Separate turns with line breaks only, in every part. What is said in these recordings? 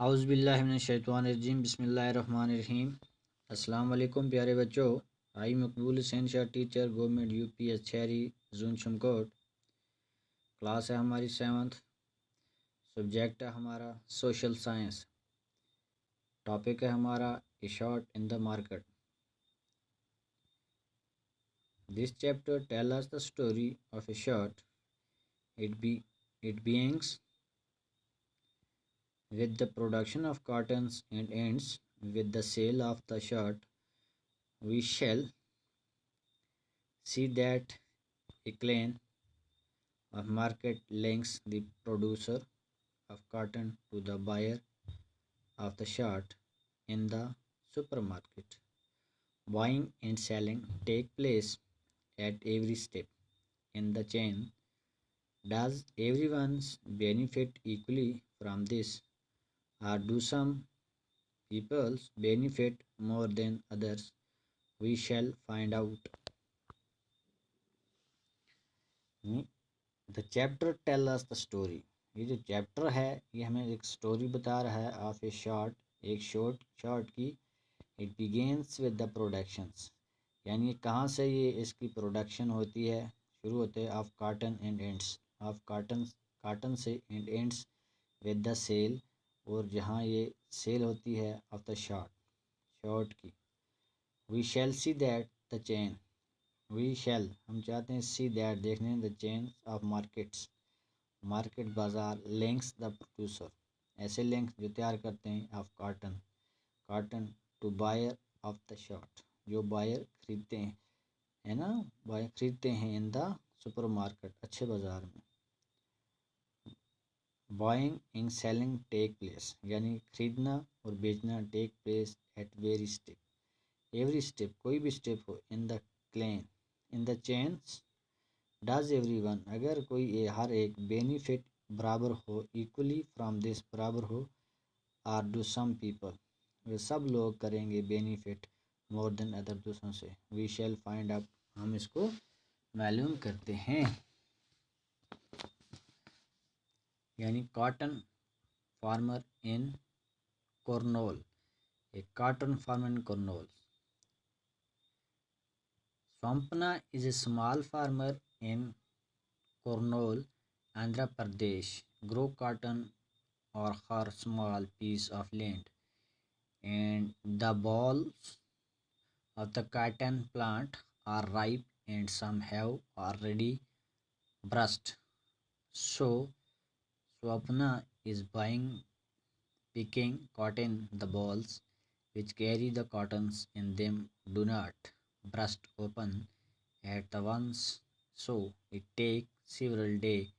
औज़ुबिल्लाहिमिनश्शैतानिर्रजीम बिस्मिल्लाहिर्रहमानिर्रहीम। अस्सलाम वालेकुम प्यारे बच्चों। आई मकबूल Hussain Shah teacher government UPS शहरी जोन शमकोट। क्लास है हमारी 7th। सब्जेक्ट है हमारा सोशल साइंस। टॉपिक है हमारा a shirt in the market. This chapter tell us the story of a shirt. It begins with the production of cottons and ends with the sale of the shirt. We shall see that a clan of market links the producer of cotton to the buyer of the shirt in the supermarket. Buying and selling take place at every step in the chain. Does everyone benefit equally from this, or do some people benefit more than others? We shall find out. The chapter tell us the story. ये जो chapter है ये हमें एक story बता रहा है of A short, एक शॉर्ट की। It begins with the productions, यानी कहाँ से ये इसकी प्रोडक्शन होती है, शुरू होते हैं of cotton and ends, of cotton से and ends with the sale, और जहाँ ये सेल होती है ऑफ द शॉर्ट की। We shall see that the chain, we shall हम चाहते हैं सी दैट देखने, द चेन ऑफ मार्केट बाज़ार, लिंक्स द प्रोड्यूसर ऐसे लिंक्स जो तैयार करते हैं of cotton to buyer of the shirt, जो बायर खरीदते हैं, है ना, बायर खरीदते हैं इन द सुपर मार्केट, अच्छे बाज़ार में। Buying and selling take place, यानी खरीदना और बेचना take place at very step, every step कोई भी स्टेप हो, in the clean in the chains. Does everyone, अगर कोई हर एक, बेनिफिट बराबर हो, इक्वली फ्रॉम दिस बराबर हो, आर डू सम पीपल वे सब लोग करेंगे बेनिफिट मोर देन अदर दूसरों से। वी शैल फाइंड आउट, हम इसको मालूम करते हैं। यानी कॉटन फार्मर इन कॉर्नवॉल, एक cotton farmer in Cornwall. Swampna is a small farmer in Kurnool, Andhra Pradesh. Grow cotton or her small piece of land, and the balls of the cotton plant are ripe and some have already burst. So Swapna is picking cotton. The balls which carry the cottons in them do not burst open at the once, so it takes several days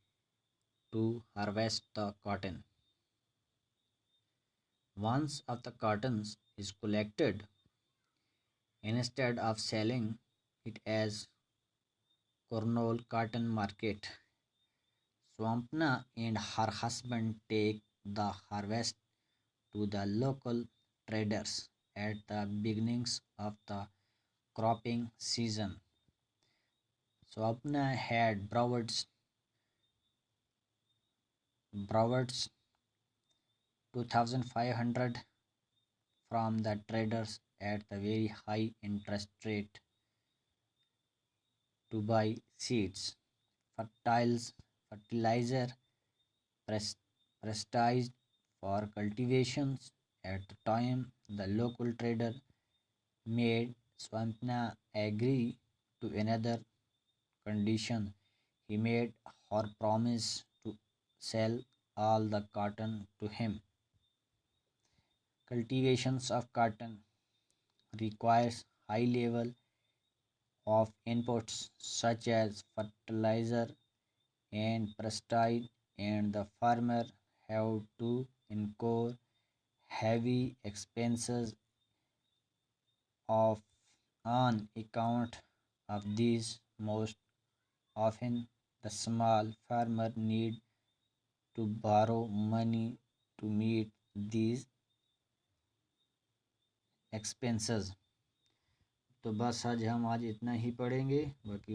to harvest the cotton. Once of the cotton is collected, instead of selling it as Kurnool cotton market, Swampna and her husband take the harvest to the local traders at the beginnings of the cropping season. Swapna had borrowed 2,500 from the traders at the very high interest rate to buy seeds, fertilizer, prestige for cultivations. At the time, the local trader made Swampna agree to another condition. He made her promise to sell all the cotton to him. Cultivations of cotton requires high level of inputs such as fertilizer and prestige, and the farmer have to incur heavy expenses of on account of these. Most often the small farmer need to borrow money to meet these expenses. तो बस आज हम इतना ही पढ़ेंगे, बाकी